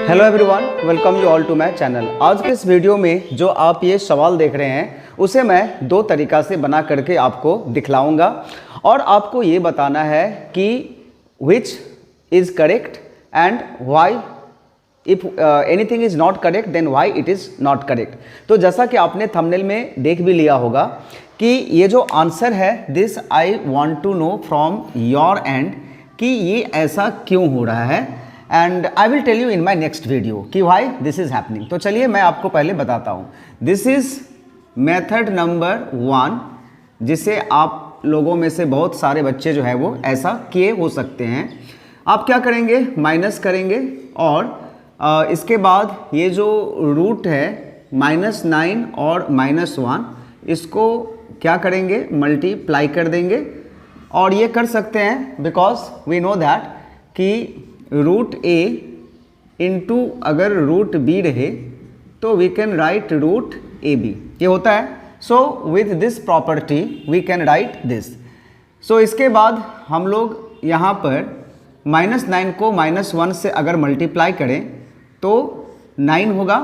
Hello everyone, welcome you all to my channel. आज के इस वीडियो में जो आप ये सवाल देख रहे हैं उसे मैं दो तरीक़ा से बना करके आपको दिखलाऊंगा और आपको ये बताना है कि which is correct and why, if anything is not correct then why it is not correct. तो जैसा कि आपने थंबनेल में देख भी लिया होगा कि ये जो आंसर है this I want to know from your end कि ये ऐसा क्यों हो रहा है and I will tell you in my next video कि वाई दिस इज हैपनिंग। तो चलिए मैं आपको पहले बताता हूँ। दिस इज मेथड नंबर 1, जिसे आप लोगों में से बहुत सारे बच्चे जो है वो ऐसा किए हो सकते हैं। आप क्या करेंगे, माइनस करेंगे और इसके बाद ये जो रूट है -9 और -1 इसको क्या करेंगे, मल्टीप्लाई कर देंगे। और ये कर सकते हैं बिकॉज वी नो दैट कि रूट ए इंटू अगर रूट बी रहे तो we can write root A B, ये होता है। So with this property we can write this. So इसके बाद हम लोग यहाँ पर -9 को -1 से अगर मल्टीप्लाई करें तो 9 होगा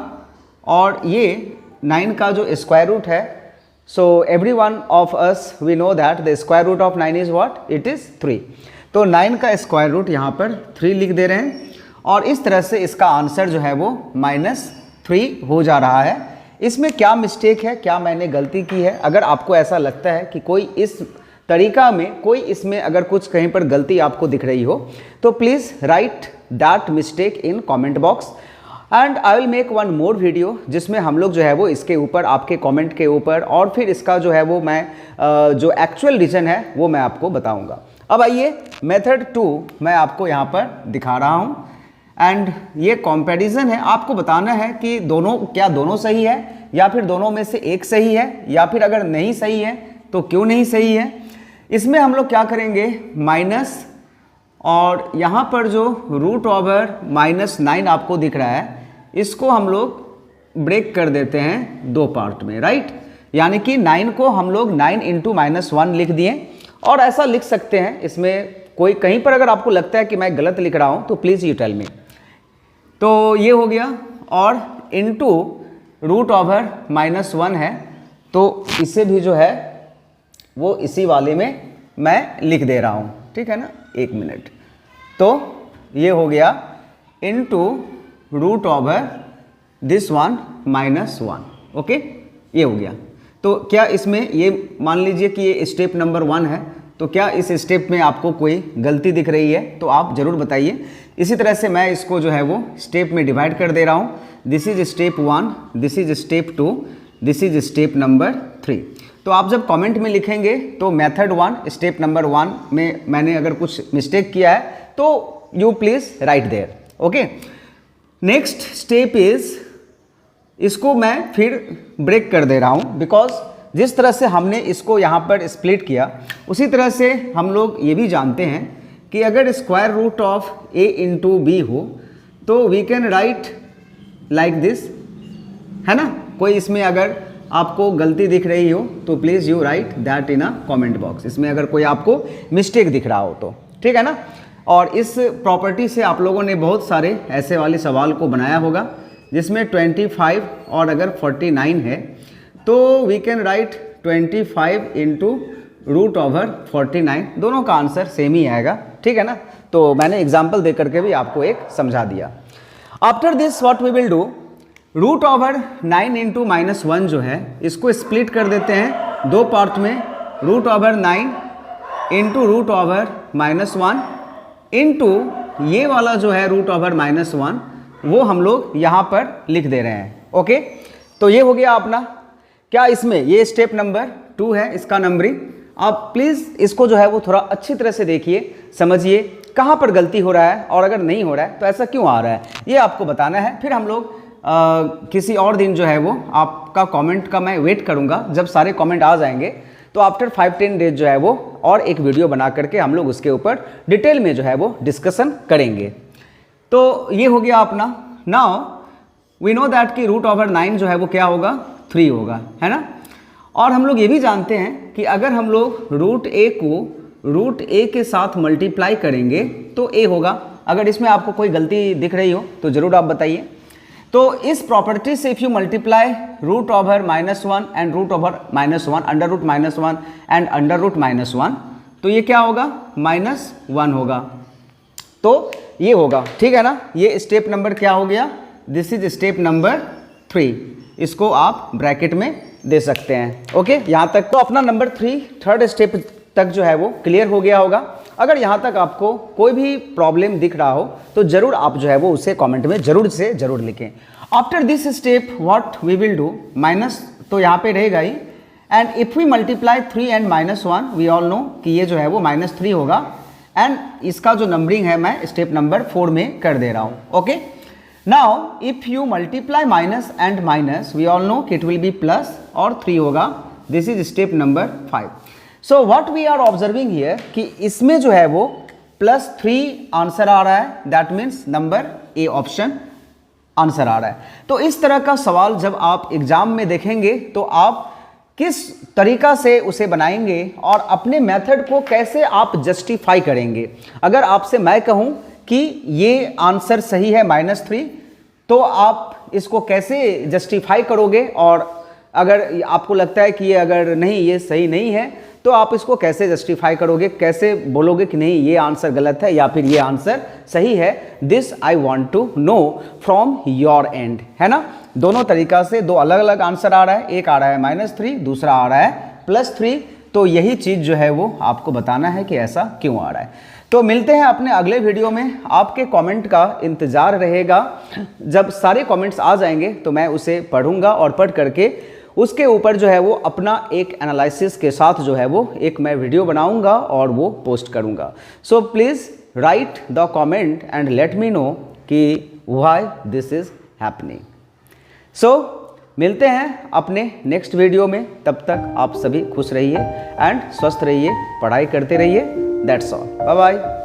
और ये 9 का जो स्क्वायर रूट है, so every one of us we know that the square root of 9 is what, it is 3। तो 9 का स्क्वायर रूट यहाँ पर 3 लिख दे रहे हैं और इस तरह से इसका आंसर जो है वो -3 हो जा रहा है। इसमें क्या मिस्टेक है, क्या मैंने गलती की है? अगर आपको ऐसा लगता है कि कोई इस तरीका में कोई इसमें अगर कुछ कहीं पर गलती आपको दिख रही हो तो please write that mistake in comment box and I will make one more video जिसमें हम लोग जो है वो इसके ऊपर आपके कमेंट के ऊपर और फिर इसका जो है वो मैं जो एक्चुअल रीज़न है वो मैं आपको बताऊँगा। अब आइए मेथड 2 मैं आपको यहाँ पर दिखा रहा हूँ एंड ये कंपैरिजन है। आपको बताना है कि दोनों क्या दोनों सही है या फिर दोनों में से एक सही है या फिर अगर नहीं सही है तो क्यों नहीं सही है। इसमें हम लोग क्या करेंगे, माइनस और यहाँ पर जो रूट ओवर -9 आपको दिख रहा है इसको हम लोग ब्रेक कर देते हैं दो पार्ट में, राइट। यानी कि 9 को हम लोग 9 इंटू -1 लिख दिए और ऐसा लिख सकते हैं। इसमें कोई कहीं पर अगर आपको लगता है कि मैं गलत लिख रहा हूं तो प्लीज़ यू टेल मी। तो ये हो गया और इनटू रूट ओवर -1 है तो इसे भी जो है वो इसी वाले में मैं लिख दे रहा हूं, ठीक है ना। एक मिनट, तो ये हो गया into root over this one -1, okay, ये हो गया। तो क्या इसमें ये मान लीजिए कि ये स्टेप नंबर 1 है, तो क्या इस स्टेप में आपको कोई गलती दिख रही है तो आप ज़रूर बताइए। इसी तरह से मैं इसको जो है वो स्टेप में डिवाइड कर दे रहा हूँ। This is step 1, this is step 2, this is step number 3। तो आप जब कमेंट में लिखेंगे तो मेथड 1 स्टेप नंबर 1 में मैंने अगर कुछ मिस्टेक किया है तो you please write there, okay. Next step is, इसको मैं फिर ब्रेक कर दे रहा हूँ बिकॉज जिस तरह से हमने इसको यहाँ पर स्प्लिट किया उसी तरह से हम लोग ये भी जानते हैं कि अगर square root of a into b हो तो we can write like this, है ना। कोई इसमें अगर आपको गलती दिख रही हो तो please you right that in a comment box. इसमें अगर कोई आपको मिस्टेक दिख रहा हो तो ठीक है ना। और इस प्रॉपर्टी से आप लोगों ने बहुत सारे ऐसे वाले सवाल को बनाया होगा जिसमें 25 और अगर 49 है तो we can write 25 into root over 49, दोनों का आंसर सेम ही आएगा, ठीक है ना। तो मैंने एग्जाम्पल दे करके भी आपको एक समझा दिया। After this what we will do, root over 9 into -1 जो है इसको स्प्लिट कर देते हैं दो पार्ट में। Root over 9 into root over -1 into ये वाला जो है रूट ओवर -1 वो हम लोग यहाँ पर लिख दे रहे हैं, ओके। तो ये हो गया अपना। क्या इसमें ये स्टेप नंबर 2 है, इसका नंबरिंग। आप प्लीज़ इसको जो है वो थोड़ा अच्छी तरह से देखिए, समझिए कहाँ पर गलती हो रहा है और अगर नहीं हो रहा है तो ऐसा क्यों आ रहा है ये आपको बताना है। फिर हम लोग किसी और दिन जो है वो आपका कमेंट का मैं वेट करूँगा। जब सारे कमेंट आ जाएंगे तो आफ्टर 5-10 डेज जो है वो और एक वीडियो बना करके हम लोग उसके ऊपर डिटेल में जो है वो डिस्कशन करेंगे। तो ये हो गया अपना। नाउ वी नो दैट कि रूट ओवर 9 जो है वो क्या होगा, 3 होगा, है ना। और हम लोग ये भी जानते हैं कि अगर हम लोग रूट ए को रूट ए के साथ मल्टीप्लाई करेंगे तो ए होगा। अगर इसमें आपको कोई गलती दिख रही हो तो ज़रूर आप बताइए। तो इस प्रॉपर्टी से if you multiply root over -1 and root over -1, under root -1 and under root -1, तो ये क्या होगा, -1 होगा। तो ये होगा, ठीक है ना। ये स्टेप नंबर क्या हो गया, दिस इज स्टेप नंबर 3। इसको आप ब्रैकेट में दे सकते हैं। ओके, यहाँ तक तो अपना नंबर 3 थर्ड स्टेप तक जो है वो क्लियर हो गया होगा। अगर यहाँ तक आपको कोई भी प्रॉब्लम दिख रहा हो तो ज़रूर आप जो है वो उसे कमेंट में ज़रूर से ज़रूर लिखें। After this step what we will do, minus तो यहाँ पे रहेगा ही, and if we multiply 3 and -1 we all know कि ये जो है वो -3 होगा, एंड इसका जो नंबरिंग है मैं स्टेप नंबर 4 में कर दे रहा हूँ। Okay, now if you multiply minus and minus we all know कि इट विल बी प्लस और 3 होगा। This is step number 5। So what we are observing here कि इसमें जो है वो +3 आंसर आ रहा है, that means number A option answer आ रहा है। तो इस तरह का सवाल जब आप एग्जाम में देखेंगे तो आप किस तरीका से उसे बनाएंगे और अपने मेथड को कैसे आप जस्टिफाई करेंगे। अगर आपसे मैं कहूं कि ये आंसर सही है -3, तो आप इसको कैसे जस्टिफाई करोगे, और अगर आपको लगता है कि ये अगर नहीं ये सही नहीं है तो आप इसको कैसे जस्टिफाई करोगे, कैसे बोलोगे कि नहीं ये आंसर गलत है या फिर ये आंसर सही है। This I want to know from your end, है ना। दोनों तरीका से दो अलग अलग आंसर आ रहा है, एक आ रहा है -3, दूसरा आ रहा है +3। तो यही चीज़ जो है वो आपको बताना है कि ऐसा क्यों आ रहा है। तो मिलते हैं अपने अगले वीडियो में। आपके कमेंट का इंतज़ार रहेगा। जब सारे कमेंट्स आ जाएंगे तो मैं उसे पढ़ूंगा और पढ़ करके उसके ऊपर जो है वो अपना एक एनालिसिस के साथ जो है वो एक मैं वीडियो बनाऊंगा और वो पोस्ट करूंगा। So please write the comment and let me know कि व्हाई दिस इज़ हैपनिंग। सो मिलते हैं अपने नेक्स्ट वीडियो में। तब तक आप सभी खुश रहिए एंड स्वस्थ रहिए, पढ़ाई करते रहिए। That's all, bye bye.